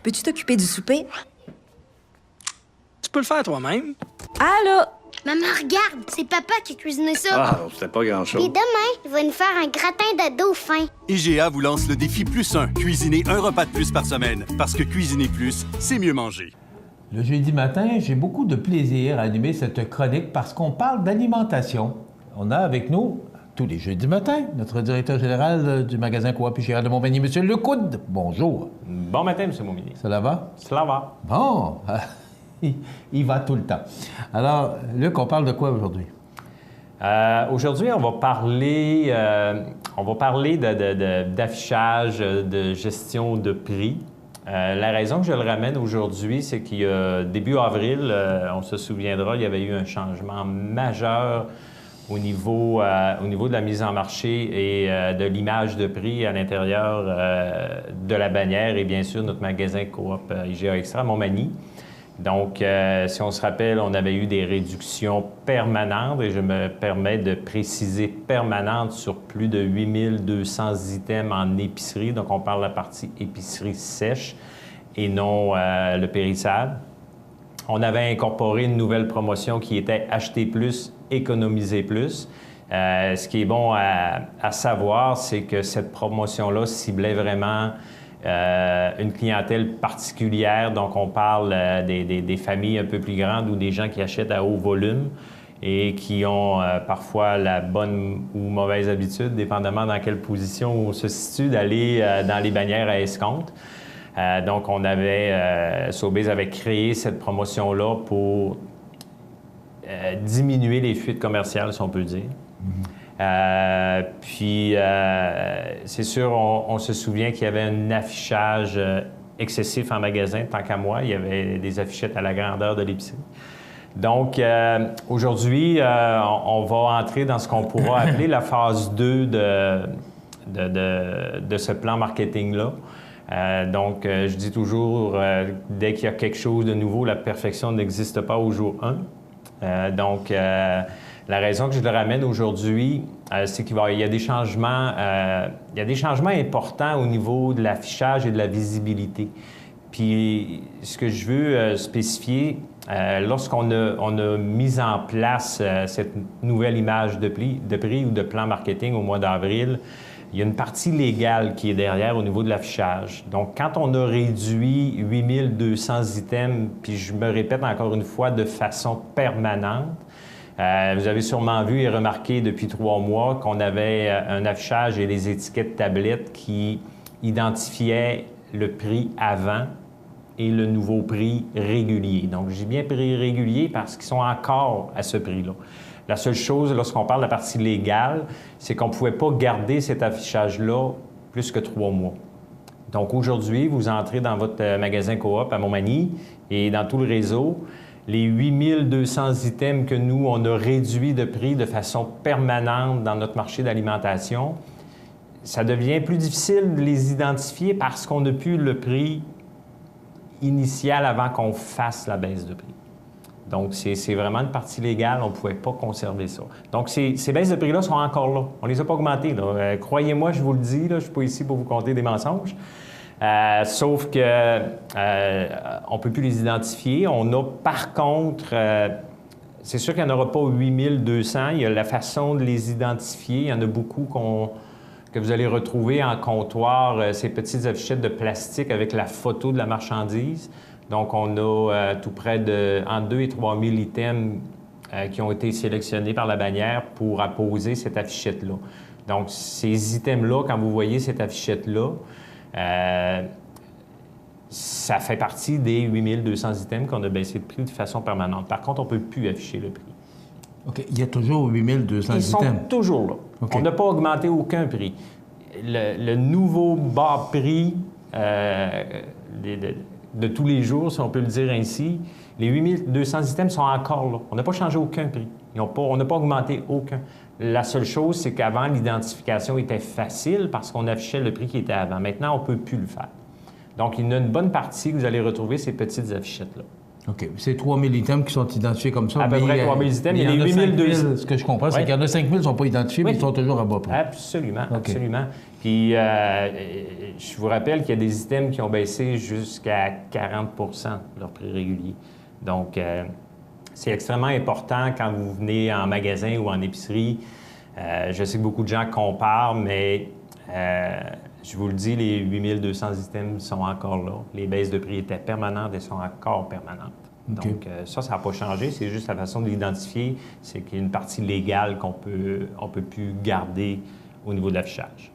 Peux-tu t'occuper du souper? Tu peux le faire toi-même. Allô? Maman, regarde, c'est papa qui a cuisiné ça. Ah, c'était pas grand-chose. Et demain, il va nous faire un gratin de dauphin. IGA vous lance le défi +1. Cuisiner un repas de plus par semaine. Parce que cuisiner plus, c'est mieux manger. Le jeudi matin, j'ai beaucoup de plaisir à animer cette chronique parce qu'on parle d'alimentation. On a avec nous, tous les jeudis matins, notre directeur général du magasin Coop et Gérald de Montmagny, M. Lecoude. Bonjour. Bon matin, M. Montmagny. Cela va? Cela va. Bon, il va tout le temps. Alors, Luc, on parle de quoi aujourd'hui? Aujourd'hui, on va parler d'affichage, de gestion de prix. La raison que je le ramène aujourd'hui, c'est qu'il y a début avril, on se souviendra, il y avait eu un changement majeur au niveau de la mise en marché et de l'image de prix à l'intérieur de la bannière et bien sûr notre magasin Coop IGA Extra à Montmagny. Donc, si on se rappelle, on avait eu des réductions permanentes et je me permets de préciser permanentes sur plus de 8200 items en épicerie. Donc, on parle de la partie épicerie sèche et non le périssable. On avait incorporé une nouvelle promotion qui était « Acheter plus, économiser plus ». Ce qui est bon à savoir, c'est que cette promotion-là ciblait vraiment une clientèle particulière. Donc, on parle des familles un peu plus grandes ou des gens qui achètent à haut volume et qui ont parfois la bonne ou mauvaise habitude, dépendamment dans quelle position on se situe, d'aller dans les bannières à escompte. Donc, Sobeys avait créé cette promotion-là pour diminuer les fuites commerciales, si on peut le dire. C'est sûr, on se souvient qu'il y avait un affichage excessif en magasin, tant qu'à moi. Il y avait des affichettes à la grandeur de l'épicerie. Donc, aujourd'hui, on va entrer dans ce qu'on pourra appeler la phase 2 de ce plan marketing-là. Donc, je dis toujours, dès qu'il y a quelque chose de nouveau, la perfection n'existe pas au jour 1. La raison que je le ramène aujourd'hui, c'est qu'il y a des changements, importants au niveau de l'affichage et de la visibilité. Puis, ce que je veux spécifier, lorsqu'on a mis en place cette nouvelle image de prix ou de plan marketing au mois d'avril, il y a une partie légale qui est derrière au niveau de l'affichage. Donc, quand on a réduit 8200 items, puis je me répète encore une fois, de façon permanente, vous avez sûrement vu et remarqué depuis 3 mois qu'on avait un affichage et les étiquettes tablettes qui identifiaient le prix avant et le nouveau prix régulier. Donc, j'ai bien prix régulier parce qu'ils sont encore à ce prix-là. La seule chose, lorsqu'on parle de la partie légale, c'est qu'on ne pouvait pas garder cet affichage-là plus que 3 mois. Donc, aujourd'hui, vous entrez dans votre magasin Coop à Montmagny et dans tout le réseau, les 8200 items que nous, on a réduits de prix de façon permanente dans notre marché d'alimentation, ça devient plus difficile de les identifier parce qu'on n'a plus le prix initial avant qu'on fasse la baisse de prix. Donc, c'est vraiment une partie légale, on ne pouvait pas conserver ça. Donc, ces baisses de prix-là sont encore là. On ne les a pas augmentées. Croyez-moi, je vous le dis, là, je ne suis pas ici pour vous conter des mensonges. Sauf que on ne peut plus les identifier. On a, par contre, c'est sûr qu'il n'y en aura pas 8200. Il y a la façon de les identifier. Il y en a beaucoup que vous allez retrouver en comptoir, ces petites affichettes de plastique avec la photo de la marchandise. Donc, on a tout près de entre 2 et 3 000 items qui ont été sélectionnés par la bannière pour apposer cette affichette-là. Donc, ces items-là, quand vous voyez cette affichette-là, ça fait partie des 8200 items qu'on a baissé de prix de façon permanente. Par contre, on ne peut plus afficher le prix. OK. Il y a toujours 8200 items? Ils sont toujours là. Okay. On n'a pas augmenté aucun prix. Le nouveau bas prix de tous les jours, si on peut le dire ainsi, les 8200 items sont encore là. On n'a pas changé aucun prix. On n'a pas augmenté aucun. La seule chose, c'est qu'avant, l'identification était facile parce qu'on affichait le prix qui était avant. Maintenant, on ne peut plus le faire. Donc, il y en a une bonne partie que vous allez retrouver ces petites affichettes-là. OK. C'est 3000 items qui sont identifiés comme ça. À peu mais près 3000 items. mais Il y en a en 8200. 5000, ce que je comprends, c'est Oui. qu'il y en a 5000 qui ne sont pas identifiés, mais Oui. ils sont toujours à bas prix. Absolument, OK. absolument. Puis, je vous rappelle qu'il y a des items qui ont baissé jusqu'à 40 de leur prix régulier. Donc, c'est extrêmement important quand vous venez en magasin ou en épicerie. Je sais que beaucoup de gens comparent, mais je vous le dis, les 8200 items sont encore là. Les baisses de prix étaient permanentes et sont encore permanentes. OK. Donc, ça n'a pas changé. C'est juste la façon de l'identifier. C'est qu'il y a une partie légale qu'on peut plus garder au niveau de l'affichage.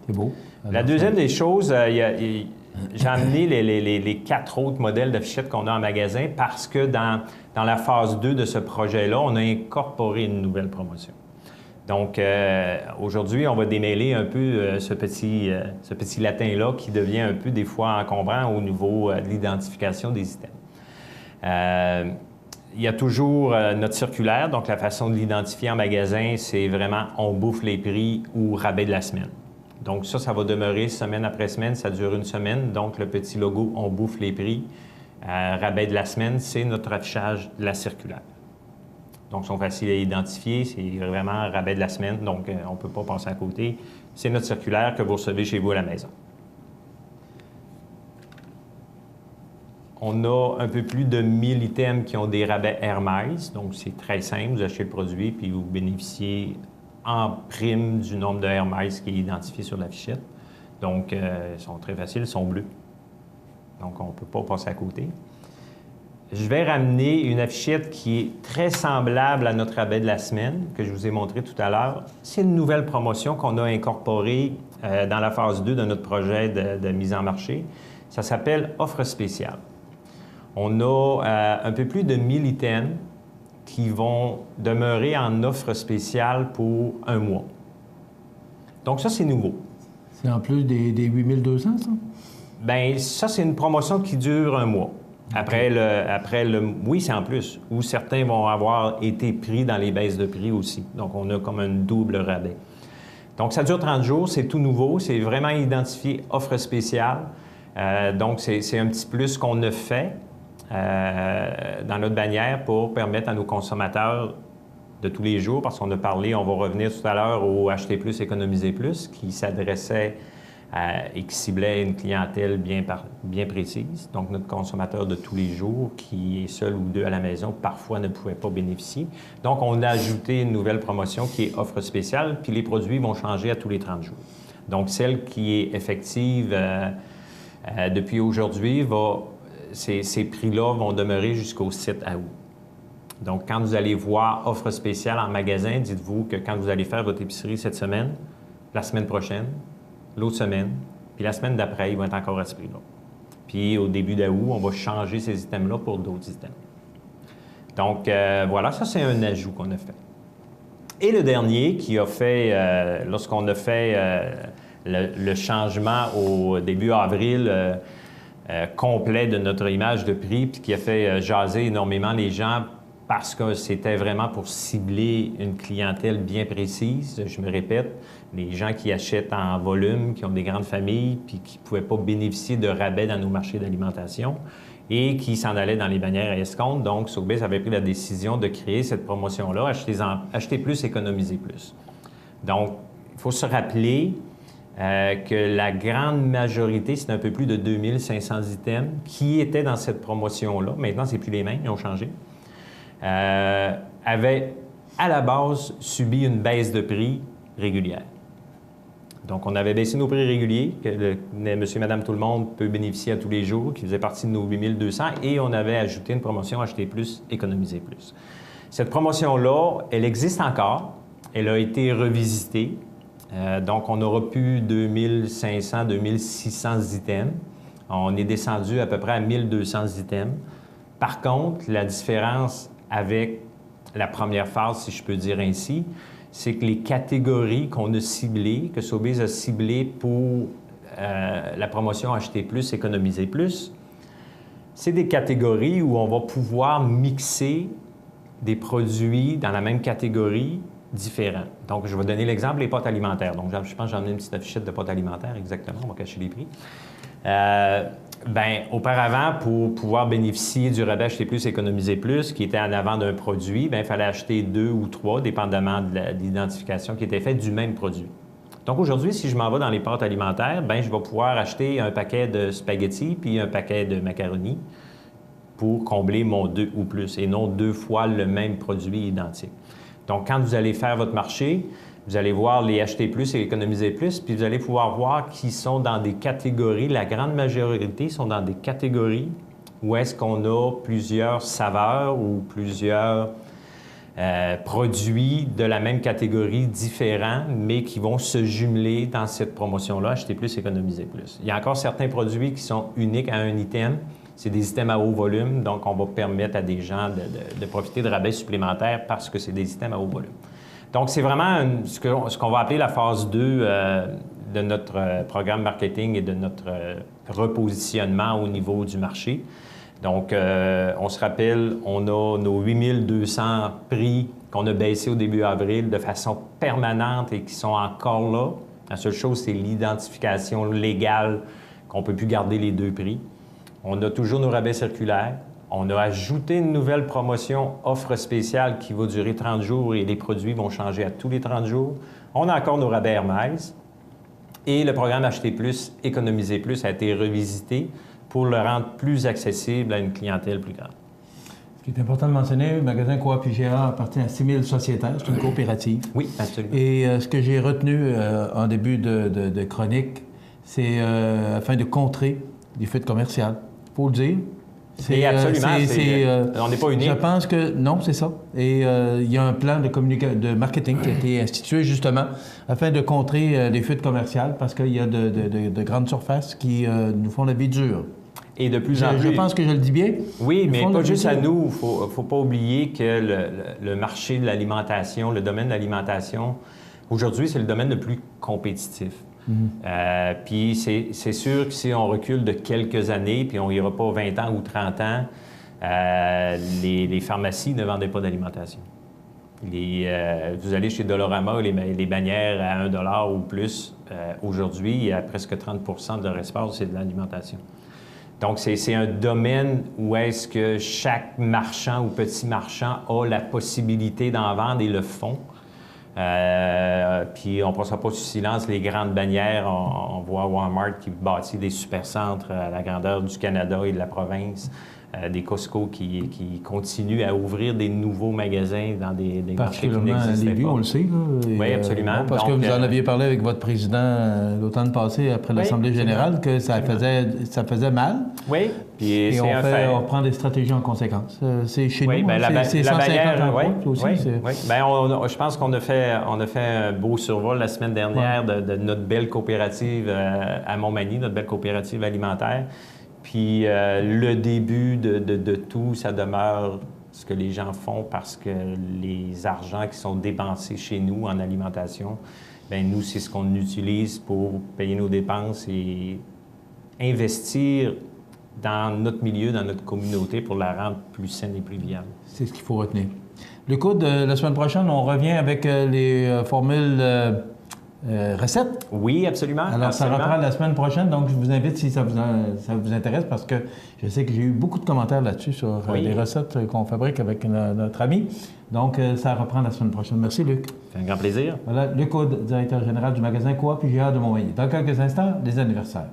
C'est beau. La deuxième des choses, j'ai amené les 4 autres modèles d'affichettes qu'on a en magasin parce que dans la phase 2 de ce projet-là, on a incorporé une nouvelle promotion. Donc, aujourd'hui, on va démêler un peu ce petit latin-là qui devient un peu des fois encombrant au niveau de l'identification des items. Il y a toujours notre circulaire, donc la façon de l'identifier en magasin, c'est vraiment on bouffe les prix ou rabais de la semaine. Donc ça va demeurer semaine après semaine, ça dure une semaine. Donc le petit logo on bouffe les prix, rabais de la semaine, c'est notre affichage de la circulaire. Donc ils sont faciles à identifier, c'est vraiment rabais de la semaine, donc on ne peut pas passer à côté. C'est notre circulaire que vous recevez chez vous à la maison. On a un peu plus de 1000 items qui ont des rabais Hermès, donc c'est très simple, vous achetez le produit puis vous bénéficiez en prime du nombre de Hermès qui est identifié sur l'affichette. Donc, ils sont très faciles, ils sont bleus. Donc, on ne peut pas passer à côté. Je vais ramener une affichette qui est très semblable à notre rabais de la semaine, que je vous ai montré tout à l'heure. C'est une nouvelle promotion qu'on a incorporée dans la phase 2 de notre projet de mise en marché. Ça s'appelle « Offre spéciale ». On a un peu plus de 1000 items qui vont demeurer en offre spéciale pour un mois. Donc ça, c'est nouveau. C'est en plus des 8200, ça? Bien, ça, c'est une promotion qui dure un mois. Après le oui, c'est en plus. Ou certains vont avoir été pris dans les baisses de prix aussi. Donc, on a comme un double rabais. Donc, ça dure 30 jours, c'est tout nouveau. C'est vraiment identifié offre spéciale. Donc, c'est un petit plus qu'on a fait dans notre bannière pour permettre à nos consommateurs de tous les jours, parce qu'on a parlé, on va revenir tout à l'heure au Acheter plus, économiser plus, qui s'adressait et qui ciblait une clientèle bien précise. Donc, notre consommateur de tous les jours, qui est seul ou deux à la maison, parfois ne pouvait pas bénéficier. Donc, on a ajouté une nouvelle promotion qui est offre spéciale, puis les produits vont changer à tous les 30 jours. Donc, celle qui est effective depuis aujourd'hui, ces prix-là vont demeurer jusqu'au 7 août. Donc, quand vous allez voir offre spéciale en magasin, dites-vous que quand vous allez faire votre épicerie cette semaine, la semaine prochaine, l'autre semaine, puis la semaine d'après, ils vont être encore à ce prix-là. Puis au début d'août, on va changer ces items-là pour d'autres items. Donc voilà, ça c'est un ajout qu'on a fait. Et le dernier qui a fait, lorsqu'on a fait le changement au début avril complet de notre image de prix, puis qui a fait jaser énormément les gens parce que c'était vraiment pour cibler une clientèle bien précise. Je me répète, les gens qui achètent en volume, qui ont des grandes familles, puis qui ne pouvaient pas bénéficier de rabais dans nos marchés d'alimentation et qui s'en allaient dans les bannières à escompte. Donc, Sobeys avait pris la décision de créer cette promotion-là, acheter plus, économiser plus. Donc, il faut se rappeler que la grande majorité, c'est un peu plus de 2500 items qui étaient dans cette promotion-là. Maintenant, ce n'est plus les mêmes, ils ont changé. Avaient à la base subi une baisse de prix régulière. Donc, on avait baissé nos prix réguliers, que monsieur, madame, tout le monde peut bénéficier à tous les jours, qui faisait partie de nos 8200, et on avait ajouté une promotion Acheter plus, économiser plus. Cette promotion-là, elle existe encore. Elle a été revisitée. Donc, on n'aura plus 2500, 2600 items. On est descendu à peu près à 1200 items. Par contre, la différence avec la première phase, si je peux dire ainsi, c'est que les catégories qu'on a ciblées, que Sobeys a ciblées pour la promotion Acheter plus, économiser plus, c'est des catégories où on va pouvoir mixer des produits dans la même catégorie différents. Donc, je vais donner l'exemple, les pâtes alimentaires. Donc, je pense que j'ai emmené une petite affichette de pâtes alimentaires, exactement, on va cacher les prix. Bien, auparavant, pour pouvoir bénéficier du rabais Acheter plus, économiser plus, qui était en avant d'un produit, bien, il fallait acheter 2 ou 3, dépendamment de l'identification qui était faite du même produit. Donc aujourd'hui, si je m'en vais dans les pâtes alimentaires, bien, je vais pouvoir acheter un paquet de spaghettis puis un paquet de macaroni pour combler mon 2 ou plus, et non 2 fois le même produit identique. Donc, quand vous allez faire votre marché, vous allez voir les Acheter plus et économiser plus, puis vous allez pouvoir voir qu'ils sont dans des catégories, la grande majorité sont dans des catégories où est-ce qu'on a plusieurs saveurs ou plusieurs produits de la même catégorie différents, mais qui vont se jumeler dans cette promotion-là, Acheter plus, économiser plus. Il y a encore certains produits qui sont uniques à un item. C'est des items à haut volume, donc on va permettre à des gens de profiter de rabais supplémentaires parce que c'est des items à haut volume. Donc, c'est vraiment ce qu'on va appeler la phase 2 de notre programme marketing et de notre repositionnement au niveau du marché. Donc, on se rappelle, on a nos 8200 prix qu'on a baissés au début avril de façon permanente et qui sont encore là. La seule chose, c'est l'identification légale qu'on ne peut plus garder les 2 prix. On a toujours nos rabais circulaires. On a ajouté une nouvelle promotion offre spéciale qui va durer 30 jours et les produits vont changer à tous les 30 jours. On a encore nos rabais Hermès. Et le programme Acheter plus, économiser plus a été revisité pour le rendre plus accessible à une clientèle plus grande. Ce qui est important de mentionner, le magasin Coop IGA appartient à 6 000 sociétaires. C'est une coopérative. Oui, absolument. Et ce que j'ai retenu en début de chronique, c'est afin de contrer les fuites commerciales. Il faut le dire. Et absolument, on n'est pas unique. Je pense que non, c'est ça. Et il y a un plan de marketing qui a été institué justement afin de contrer les fuites commerciales parce qu'il y a de grandes surfaces qui nous font la vie dure. Et de plus en plus... Je pense que je le dis bien. Oui, mais pas juste à nous. Il ne faut pas oublier que le marché de l'alimentation, le domaine de l'alimentation, aujourd'hui, c'est le domaine le plus compétitif. Puis c'est sûr que si on recule de quelques années, puis on n'ira pas 20 ans ou 30 ans, les pharmacies ne vendaient pas d'alimentation. Vous allez chez Dollarama, les bannières à 1 $ ou plus, aujourd'hui, il y a presque 30 de leur espace, c'est de l'alimentation. Donc, c'est un domaine où est-ce que chaque marchand ou petit marchand a la possibilité d'en vendre et le font. Puis on ne passera pas sous silence les grandes bannières. On voit Walmart qui bâtit des supercentres à la grandeur du Canada et de la province, des Costco qui continuent à ouvrir des nouveaux magasins dans des marchés qui n'existaient pas. On le sait. Là, oui, absolument. Parce que vous en aviez parlé avec votre président l'automne passé après l'Assemblée générale que ça faisait mal. Oui, puis et on prend des stratégies en conséquence. C'est chez nous, c'est 150 aussi. Oui. Bien, je pense qu'on a fait un beau survol la semaine dernière de notre belle coopérative à Montmagny, notre belle coopérative alimentaire. Puis le début de tout, ça demeure ce que les gens font parce que les argents qui sont dépensés chez nous en alimentation, bien nous, c'est ce qu'on utilise pour payer nos dépenses et investir dans notre milieu, dans notre communauté pour la rendre plus saine et plus viable. C'est ce qu'il faut retenir. Le coup de la semaine prochaine, on revient avec les formules recettes. Oui, absolument. Alors, absolument. Ça reprend la semaine prochaine, donc je vous invite si ça vous intéresse parce que je sais que j'ai eu beaucoup de commentaires là-dessus sur les recettes qu'on fabrique avec notre ami. Donc, ça reprend la semaine prochaine. Merci, Luc. C'est un grand plaisir. Voilà, Luc Aude, directeur général du magasin Coop IGA de Montmagny. Dans quelques instants, les anniversaires.